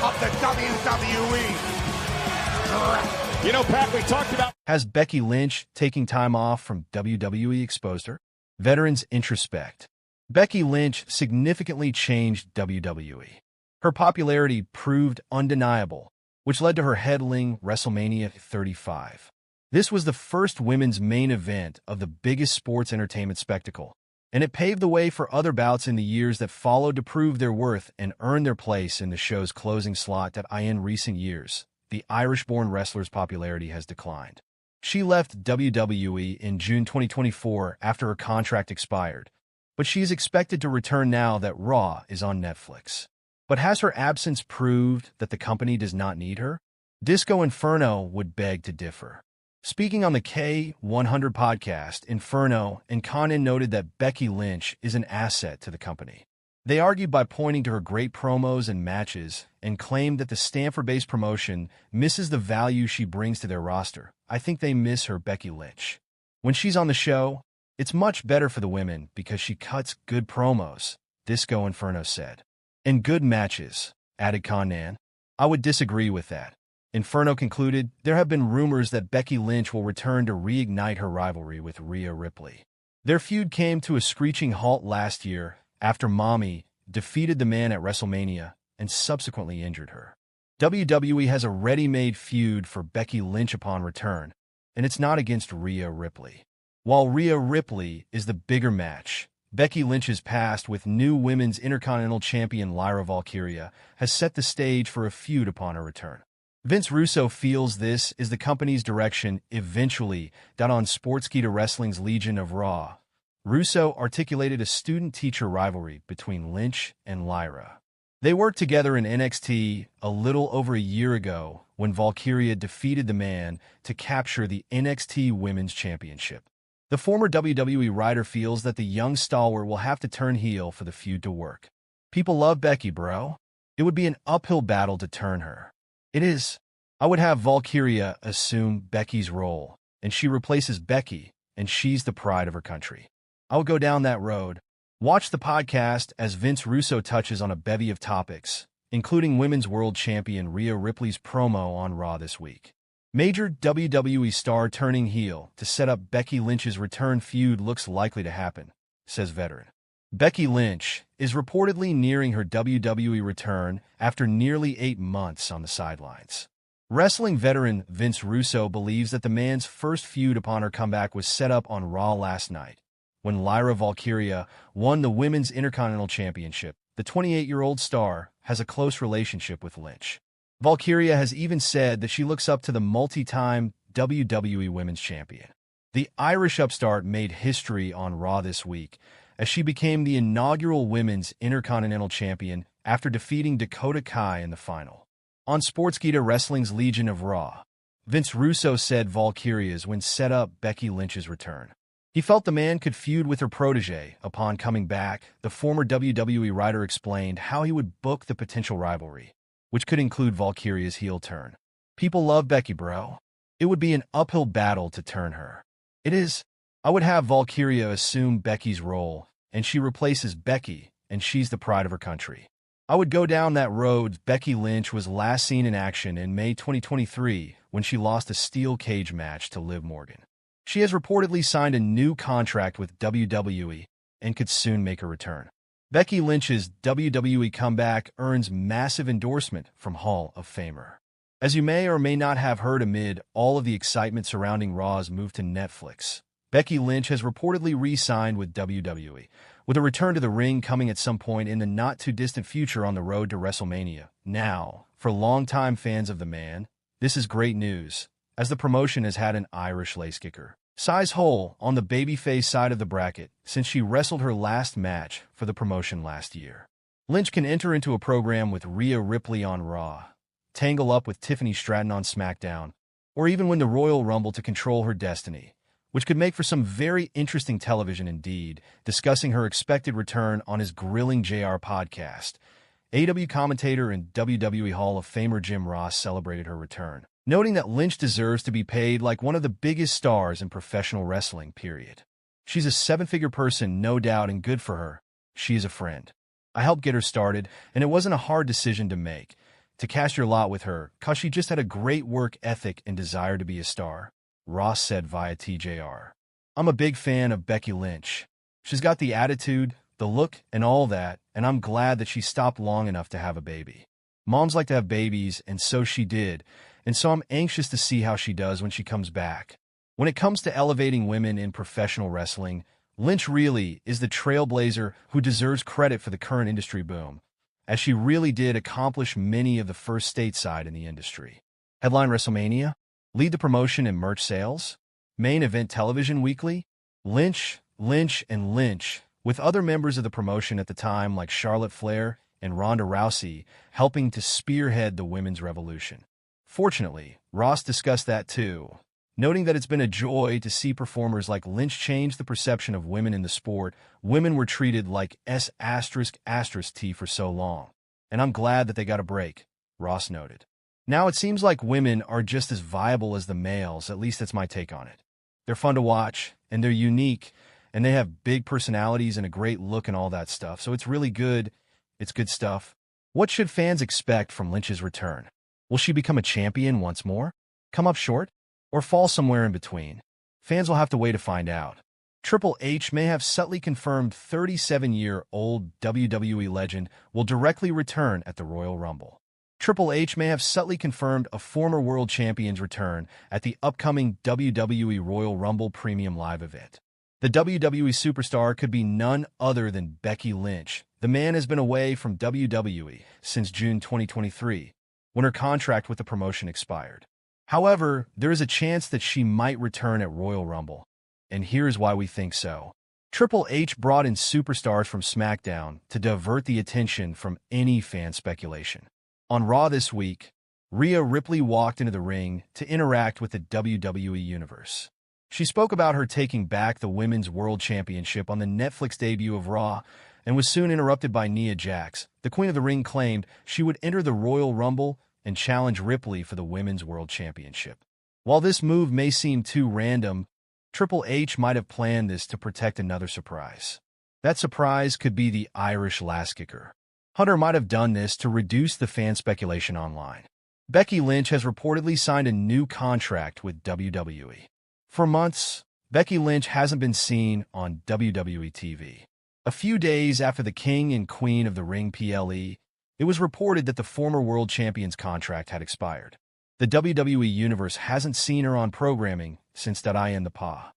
of the WWE. You know, Pat, we talked about... Has Becky Lynch taking time off from WWE exposed her? Veterans introspect. Becky Lynch significantly changed WWE. Her popularity proved undeniable, which led to her headlining WrestleMania 35. This was the first women's main event of the biggest sports entertainment spectacle, and it paved the way for other bouts in the years that followed to prove their worth and earn their place in the show's closing slot. In recent years, the Irish-born wrestler's popularity has declined. She left WWE in June 2024 after her contract expired, but she is expected to return now that Raw is on Netflix. But has her absence proved that the company does not need her? Disco Inferno would beg to differ. Speaking on the K100 podcast, Inferno and Konnan noted that Becky Lynch is an asset to the company. They argued by pointing to her great promos and matches and claimed that the Stanford-based promotion misses the value she brings to their roster. I think they miss her, Becky Lynch. When she's on the show, it's much better for the women because she cuts good promos, Disco Inferno said. And good matches, added Konnan. I would disagree with that. Inferno concluded there have been rumors that Becky Lynch will return to reignite her rivalry with Rhea Ripley. Their feud came to a screeching halt last year after Mommy defeated the man at WrestleMania and subsequently injured her. WWE has a ready-made feud for Becky Lynch upon return, and it's not against Rhea Ripley. While Rhea Ripley is the bigger match, Becky Lynch's past with new Women's Intercontinental Champion Lyra Valkyria has set the stage for a feud upon her return. Vince Russo feels this is the company's direction eventually. On Sportskeeda Wrestling's Legion of Raw, Russo articulated a student-teacher rivalry between Lynch and Lyra. They worked together in NXT a little over a year ago when Valkyria defeated the man to capture the NXT Women's Championship. The former WWE writer feels that the young stalwart will have to turn heel for the feud to work. People love Becky, bro. It would be an uphill battle to turn her. It is. I would have Valkyria assume Becky's role, and she replaces Becky, and she's the pride of her country. I would go down that road. Watch the podcast as Vince Russo touches on a bevy of topics, including Women's World Champion Rhea Ripley's promo on Raw this week. Major WWE star turning heel to set up Becky Lynch's return feud looks likely to happen, says veteran. Becky Lynch is reportedly nearing her WWE return after nearly 8 months on the sidelines. Wrestling veteran Vince Russo believes that the man's first feud upon her comeback was set up on Raw last night, when Lyra Valkyria won the Women's Intercontinental Championship. The 28-year-old star has a close relationship with Lynch. Valkyria has even said that she looks up to the multi-time WWE Women's Champion. The Irish upstart made history on Raw this week as she became the inaugural Women's Intercontinental Champion after defeating Dakota Kai in the final. On Sportskeeda Wrestling's Legion of Raw, Vince Russo said Valkyria's win set up Becky Lynch's return. He felt the man could feud with her protege upon coming back. The former WWE writer explained how he would book the potential rivalry, which could include Valkyria's heel turn. People love Becky, bro. It would be an uphill battle to turn her. It is. I would have Valkyria assume Becky's role, and she replaces Becky, and she's the pride of her country. I would go down that road. Becky Lynch was last seen in action in May 2023 when she lost a steel cage match to Liv Morgan. She has reportedly signed a new contract with WWE and could soon make a return. Becky Lynch's WWE comeback earns massive endorsement from Hall of Famer. As you may or may not have heard amid all of the excitement surrounding Raw's move to Netflix, Becky Lynch has reportedly re-signed with WWE, with a return to the ring coming at some point in the not-too-distant future on the road to WrestleMania. Now, for longtime fans of the man, this is great news, as the promotion has had an Irish lace-kicker. Size hole on the babyface side of the bracket since she wrestled her last match for the promotion last year. Lynch can enter into a program with Rhea Ripley on Raw, tangle up with Tiffany Stratton on SmackDown, or even win the Royal Rumble to control her destiny, which could make for some very interesting television indeed. Discussing her expected return on his Grilling JR podcast, AEW commentator and WWE Hall of Famer Jim Ross celebrated her return, noting that Lynch deserves to be paid like one of the biggest stars in professional wrestling, period. She's a 7-figure person, no doubt, and good for her. She is a friend. I helped get her started, and it wasn't a hard decision to make. to cast your lot with her, 'cause she just had a great work ethic and desire to be a star, Ross said via TJR. I'm a big fan of Becky Lynch. She's got the attitude, the look, and all that, and I'm glad that she stopped long enough to have a baby. Moms like to have babies, and so she did, and so I'm anxious to see how she does when she comes back. When it comes to elevating women in professional wrestling, Lynch really is the trailblazer who deserves credit for the current industry boom, as she really did accomplish many of the first stateside in the industry. Headline WrestleMania, lead the promotion in merch sales, main event television weekly, Lynch, and Lynch, with other members of the promotion at the time like Charlotte Flair and Ronda Rousey helping to spearhead the women's revolution. Fortunately, Ross discussed that too, noting that it's been a joy to see performers like Lynch change the perception of women in the sport. Women were treated like S***T for so long, and I'm glad that they got a break, Ross noted. Now it seems like women are just as viable as the males, at least that's my take on it. They're fun to watch, and they're unique, and they have big personalities and a great look and all that stuff, so it's really good. It's good stuff. What should fans expect from Lynch's return? Will she become a champion once more? Come up short? Or fall somewhere in between? Fans will have to wait to find out. Triple H may have subtly confirmed 37-year-old WWE legend will directly return at the Royal Rumble. Triple H may have subtly confirmed a former world champion's return at the upcoming WWE Royal Rumble Premium Live event. The WWE superstar could be none other than Becky Lynch. The man has been away from WWE since June 2023, when her contract with the promotion expired. However, there is a chance that she might return at Royal Rumble, and here's why we think so. Triple H brought in superstars from SmackDown to divert the attention from any fan speculation. On Raw this week, Rhea Ripley walked into the ring to interact with the WWE Universe. She spoke about her taking back the Women's World Championship on the Netflix debut of Raw and was soon interrupted by Nia Jax. The Queen of the Ring claimed she would enter the Royal Rumble and challenge Ripley for the Women's World Championship. While this move may seem too random, Triple H might have planned this to protect another surprise. That surprise could be the Irish Lass Kicker. Hunter might have done this to reduce the fan speculation online. Becky Lynch has reportedly signed a new contract with WWE. For months, Becky Lynch hasn't been seen on WWE TV. A few days after the King and Queen of the Ring PLE, it was reported that the former world champion's contract had expired. The WWE Universe hasn't seen her on programming since that I Am the Pa.